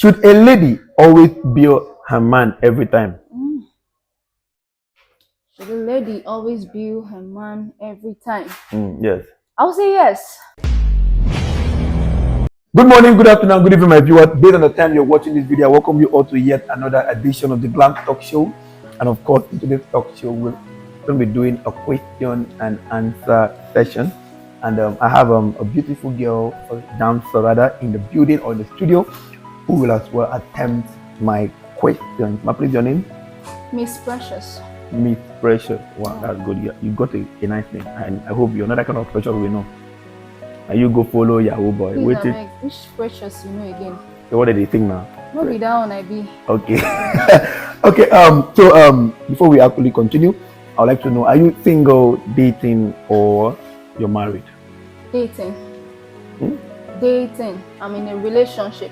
Should a lady always bill her man every time? Should a lady always bill her man every time? Yes. I'll say yes. Good morning, good afternoon, good evening, my viewers. Based on the time you're watching this video, I welcome you all to yet another edition of the Glam Talk Show. And of course, in today's talk show, we're going to be doing a question and answer session. And I have a beautiful girl, dancer rather, in the building or in the studio, who will as well attempt my questions. Please, your name? Miss Precious. Miss Precious. Wow, that's good. You got a nice name. And I hope you're not that kind of Precious we know. And you go follow Yahoo boy. Please, which Precious you know again? So what did they think now? No be that one I be. Okay. Okay. So before we actually continue, I would like to know: are you single, dating, or you're married? Dating. Dating. I'm in a relationship.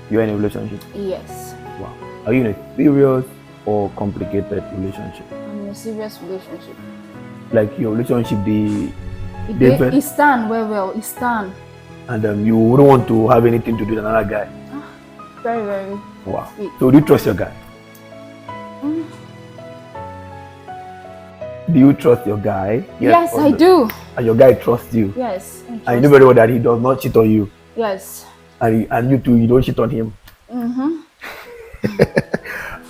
You're in a relationship. Yes. Wow. Are you in a serious or complicated relationship? I'm in a serious relationship. Like your relationship, It stand well. It stand. And you wouldn't want to have anything to do with another guy. Very, very. Wow. Sweet. So do you trust your guy? Do you trust your guy? Yes, I do. And your guy trusts you? Yes. And you know very well that he does not cheat on you? Yes. And you too, you don't cheat on him?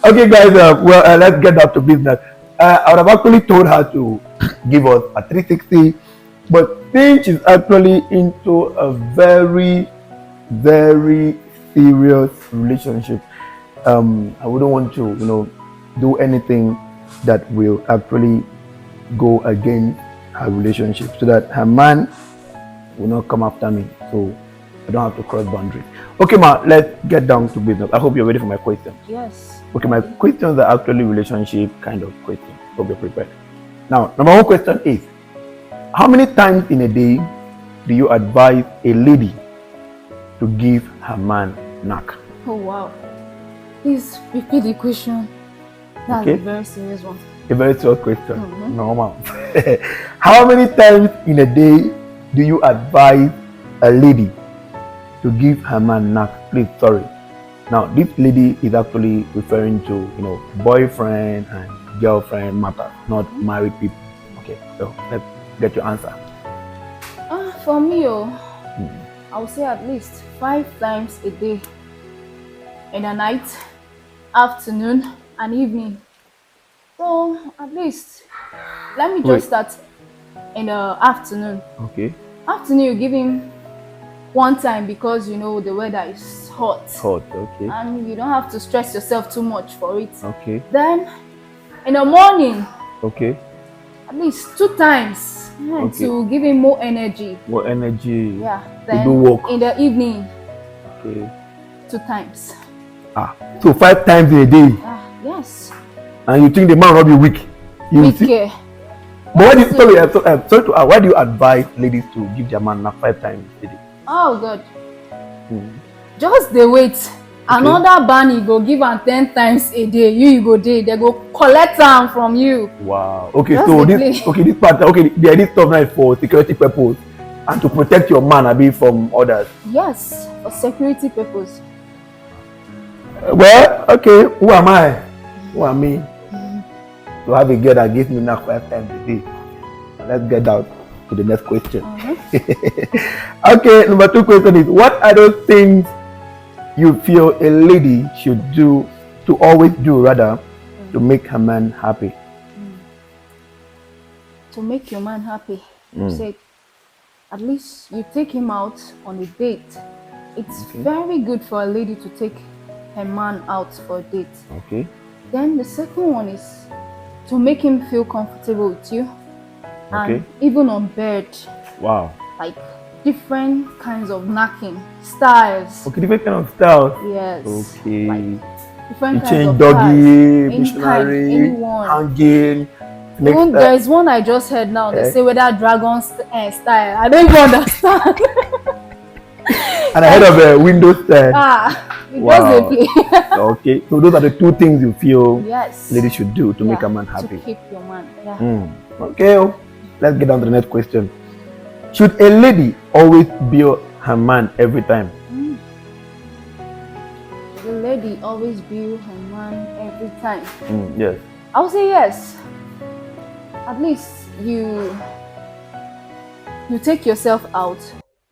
Okay, guys, let's get down to business. I would have actually told her to give us a 360, but since she's actually into a very, very serious relationship, I wouldn't want to, do anything that will actually go against her relationship, so that her man will not come after me. So I don't have to cross boundaries. Okay, ma, let's get down to business. I hope you're ready for my questions. Yes. Okay, my questions are actually relationship kind of questions, so be prepared. Now, number one question is, how many times in a day do you advise a lady to give her man knack? Oh wow. Please repeat the question. That's a very serious one. A very serious question. Normal. How many times in a day do you advise a lady to give her man knack? Please, sorry. Now, this lady is actually referring to, boyfriend and girlfriend matter, not married people. Okay, so let's get your answer. For me, I would say at least 5 times a day. In the night, afternoon, and evening. So at least, let me just start in the afternoon. Okay. Afternoon, you give him 1 time because the weather is hot. Okay. And you don't have to stress yourself too much for it. Okay. Then in the morning, okay, at least 2 times to give him more energy. More energy. Yeah. Then to do work. In the evening, okay, 2 times. So 5 times in a day. Yes. And you think the man will not be weak? Weak. But why do you advise ladies to give their man 5 times a day? Oh God. Just the wait. Another bunny go give am 10 times a day. You go dey. They go collect am from you. Wow. Okay, just so this part, this stuff now is for security purpose and to protect your man from others. Yes, for security purpose. Well, okay, who am I? Who am me? To have a girl that gives me knack 5 times a day. Let's get down to the next question. Okay, number 2 question is, what are those things you feel a lady should do, to always do rather, to make her man happy? To make your man happy, you said at least you take him out on a date. It's very good for a lady to take her man out for a date. Okay. Then the second one is to make him feel comfortable with you. And even on bed. Wow. Like different kinds of knacking styles. Okay, different kind of styles. Yes. Okay. Like different kinds change of doggy, styles. missionary, anyone. hanging. There is one I just heard now. They say whether dragon style. I don't even understand. And I heard of a window style. Wow. Play. Okay, so those are the 2 things you feel ladies should do to make a man happy. To keep your man. Okay, let's get down to the next question. Should a lady always bill her man every time? the lady always bill her man every time? Yes. I would say yes. At least you take yourself out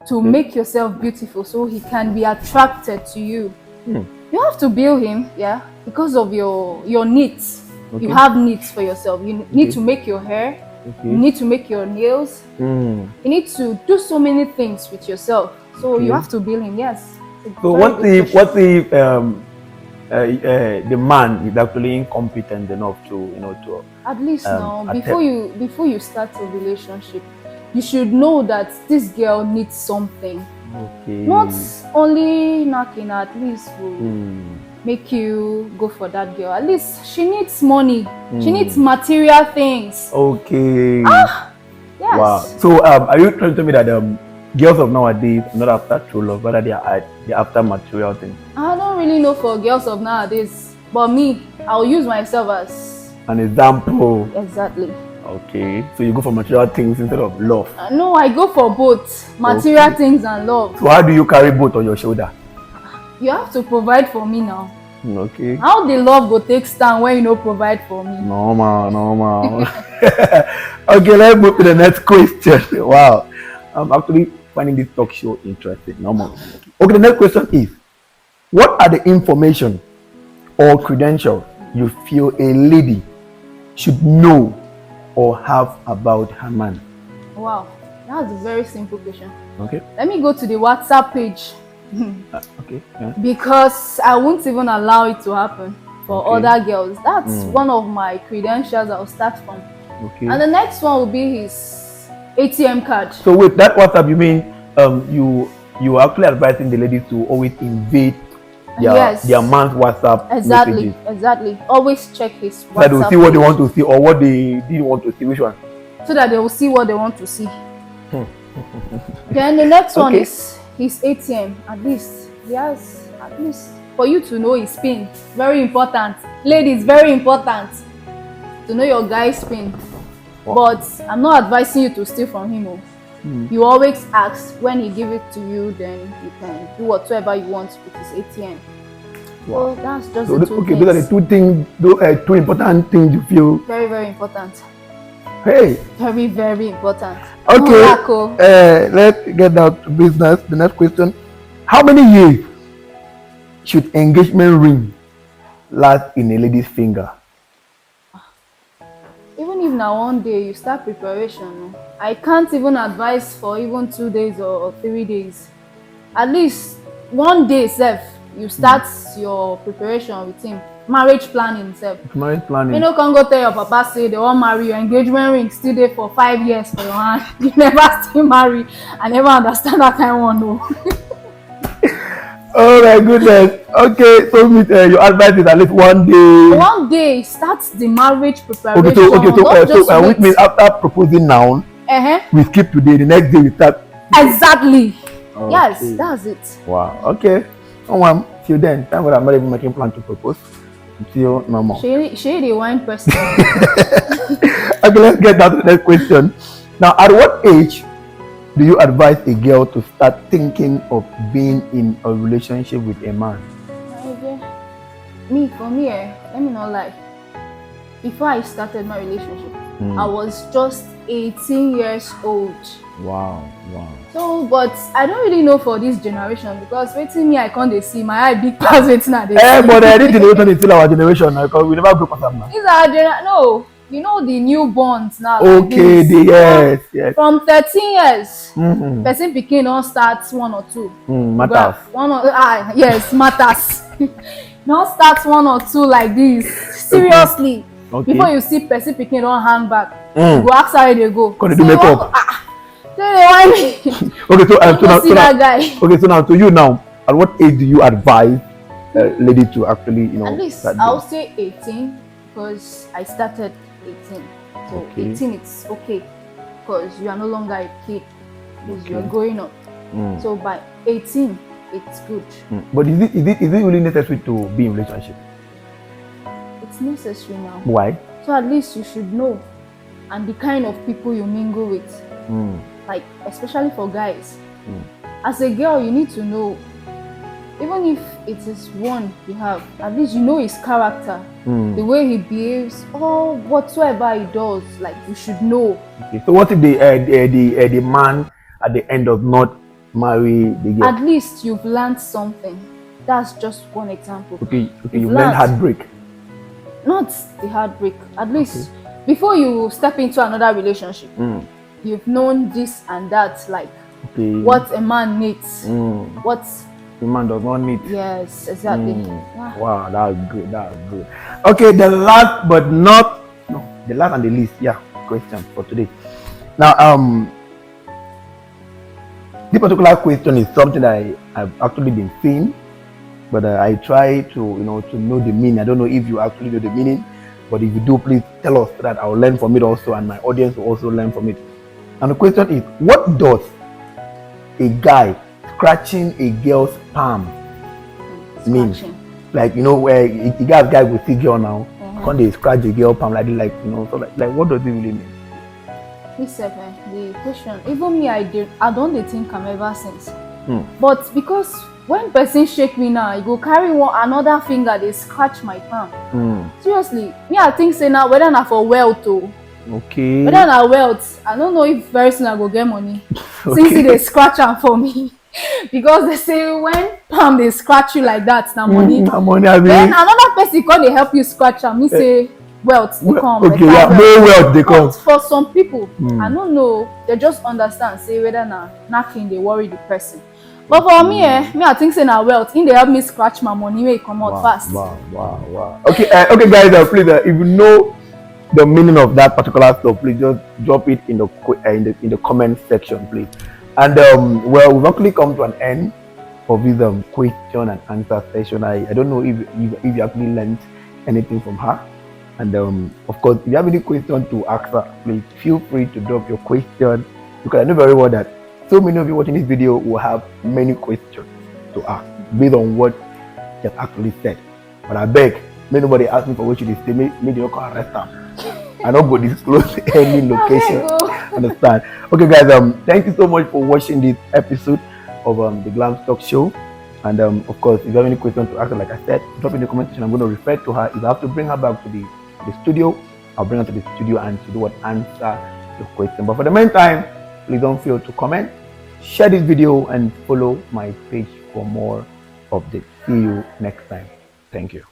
to make yourself beautiful so he can be attracted to you. You have to bill him, yeah, because of your needs. You have needs for yourself. You need to make your hair. You need to make your nails. You need to do so many things with yourself. So you have to bill him, yes. So what if the man is actually incompetent enough to to at least now before you start a relationship, you should know that this girl needs something. Not only knocking, at least will make you go for that girl. At least she needs money. She needs material things. Okay. Yes. Wow. So are you trying to tell me that girls of nowadays are not after true love, but they're after material things? I don't really know for girls of nowadays, but me, I'll use myself as an example. Exactly. Okay, so you go for material things instead of love? No, I go for both material things and love. So how do you carry both on your shoulder? You have to provide for me now. Okay. How the love go take stand when you don't provide for me? Normal. Okay, let's move to the next question. Wow, I'm actually finding this talk show interesting. Normal. Okay, the next question is, what are the information or credentials you feel a lady should know or have about her man? Wow, that's a very simple question. Okay. Let me go to the WhatsApp page. Okay. Yeah. Because I won't even allow it to happen for other girls. That's one of my credentials I'll start from. Okay. And the next one will be his ATM card. So with that WhatsApp, you mean you are actually advising the ladies to always invade their man's WhatsApp messages. Exactly. Always check his WhatsApp. So that they will see what they want to see or what they didn't want to see. Which one? So that they will see what they want to see. Then the next one is his ATM. At least he has, at least for you to know his PIN. Very important. Ladies, very important to know your guy's PIN. Wow. But I'm not advising you to steal from him. You always ask. When he give it to you, then you can do whatever you want with his ATM. Wow. So that's just the two things. Those are the two things, two important things you feel. Very, very important. Hey. Very, very important. Okay. Let's get down to business. The next question: how many years should engagement ring last in a lady's finger? Even if now one day you start preparation, I can't even advise for even 2 days or 3 days. At least 1 day self, you start your preparation with him. Marriage planning self. Marriage planning. You know, can't go tell your papa say they won't marry, your engagement ring still there for 5 years for your hand. You never still marry. I never understand that kind of one, no. Oh my goodness. Okay, so your advice is at least 1 day. 1 day starts the marriage preparation. So which means after proposing now, we skip today. The next day we start. Exactly. Okay. Yes, that's it. Wow. Okay. Till then, thank God I'm not even making plan to propose. Until no more. She the wine person. Okay, let's get down to the next question. Now, at what age do you advise a girl to start thinking of being in a relationship with a man? For me, let me not lie. Before I started my relationship, I was just 18 years old. Wow. So, but I don't really know for this generation because waiting me, I can't see my eye big pass waiting at this. But this generation is still our generation because we never broke up now. It's our generation. No. You know the newborns now. Okay, like yes. From 13 years, person pikin don't start 1 or 2. Matters. Matters. Don't start 1 or 2 like this. Seriously. Okay. Before you see person pikin don't hang back, you go ask how they go. Because they do makeup. They want me. Okay, so now to you now, at what age do you advise lady to actually, At least I'll say 18 because I started 18. So 18 it's okay because you are no longer a kid because you're growing up. So by 18 it's good. But is it really necessary to be in a relationship? It's necessary now. Why? So at least you should know and the kind of people you mingle with. Like especially for guys. As a girl, you need to know even if it is one you have, at least you know his character, the way he behaves, or whatsoever he does. Like you should know. Okay. So what if the man at the end does not marry the girl? At least you've learned something. That's just one example. Okay, you've learned heartbreak. Not the heartbreak. At least before you step into another relationship, you've known this and that, like what a man needs, what the man does not need. Yes, exactly. Wow, that's good. Okay, the last and the least, question for today. Now, this particular question is something that I've actually been seeing, but I try to know the meaning. I don't know if you actually know the meaning, but if you do, please tell us so that I'll learn from it also, and my audience will also learn from it. And the question is, what does a guy scratching a girl's palm mean? Like, where you got a guy with a girl now, when they scratch a girl palm so like what does it really mean? Listen, the question, even me, I don't think I'm ever since. But because when person shake me now, you go carry another finger, they scratch my palm. Seriously, me, I think say now whether not for wealth or okay, whether not wealth, I don't know if very soon I go get money. Since they scratch am for me. Because they say when palm they scratch you like that, now money. Then another person come they help you scratch am. Me say wealth they come. Okay, more wealth they come. But for some people, I don't know, they just understand say whether na knacking they worry the person. But for me, I think say na wealth. In they help me scratch my money when it come out fast. Wow. Okay, guys, please, if you know the meaning of that particular stuff, please just drop it in the comment section, please. And we've actually come to an end of this question and answer session. I don't know if you actually learned anything from her. And of course, if you have any question to ask her, please feel free to drop your question, because I know very well that so many of you watching this video will have many questions to ask based on what you have actually said. But I beg, may nobody ask me for what you did say, may they not come arrest them. I don't go disclose any location. Understand? Okay, guys. Thank you so much for watching this episode of the Glam Talk Show. And of course, if you have any questions to ask her, like I said, drop in the comment section. I'm going to refer to her. If I have to bring her back to the studio, I'll bring her to the studio and to do what answer your question. But for the meantime, please don't fail to comment, share this video, and follow my page for more updates. See you next time. Thank you.